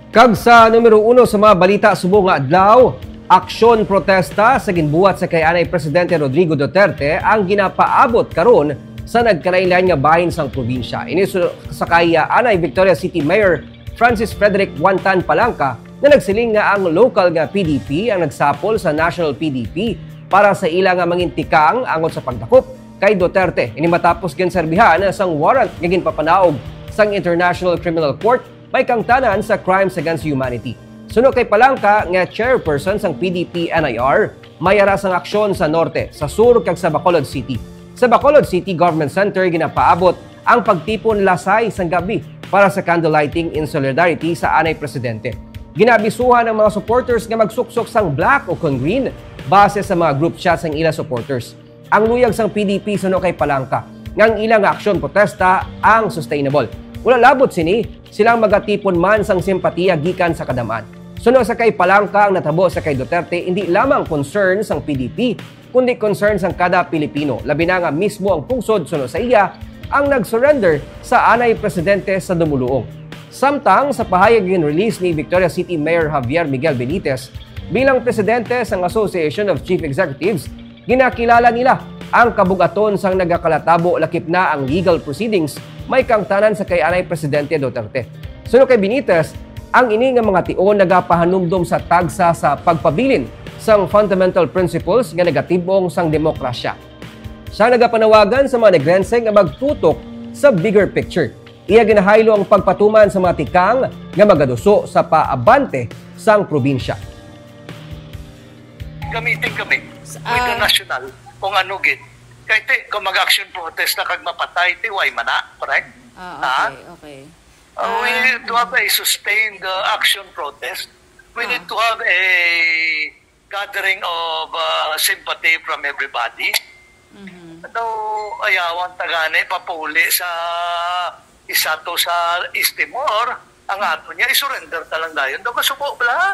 Kag sa numero 1 sa mga balita subong nga adlaw, aksyon protesta sa ginbuhat sa kay anay Presidente Rodrigo Duterte ang ginapaabot karon sa nagkalain-lain nga bahin sang probinsya. Ini sa kay anay Victoria City Mayor Francis Frederick Wantan Palangka na nagsiling nga ang local nga PDP ang nagsapol sa National PDP para sa ila nga mangintikang angot sa pagdakop kay Duterte. Ini matapos ginserbihan sang warrant nga ginpapanaog sang International Criminal Court may kangtanan sa crimes against humanity. Suno kay Palangka nga chairperson sang PDP-NIR, may aras ang aksyon sa norte, sa sur kag sa Bacolod City. Sa Bacolod City Government Center ginapaabot ang pagtipon lasay sang gabi para sa candlelighting in solidarity sa anay presidente. Ginabisuhan ang mga supporters nga magsuksok sang black o kung green base sa mga group chat sang ila supporters. Ang luyag sang PDP suno kay Palangka ngang ilang aksyon protesta ang sustainable. Wala labot sini, silang magatipon man sang simpatiya gikan sa kadamaan. Suno sa kay Palangka ang natabo sa kay Duterte, hindi lamang concern sang PDP, kundi concern sang kada Pilipino. Labi na nga mismo ang pungsod suno sa iya ang nag-surrender sa anay presidente sa dumuluong. Samtang sa pahayag release ni Victoria City Mayor Javier Miguel Benitez bilang presidente sang Association of Chief Executives, ginakilala nila ang kabugaton sang nagakalatabo lakip na ang legal proceedings may kangtanan sa kay anay Presidente Duterte. Suno kay Benitez, ang ini nga mga tion nagapahanumdom sa tagsa sa pagpabilin sang fundamental principles nga negatibong sang demokrasya. Siya nagapanawagan sa mga negrense nga magtutok sa bigger picture. Iya ginahaylo ang pagpatuman sa mga tikang nga magaduso sa paabante sang probinsya. Gamitin kami with the national kung ano gid. Kaya kung mag-action protest na kag mapatay, why mana, correct? Okay. We need to have a sustained action protest. We need to have a gathering of sympathy from everybody. Ito, ayawan tagane, papuli sa isa to sa East Timor, ang ato niya, isurrender talang dayon. Daw kasubo pala.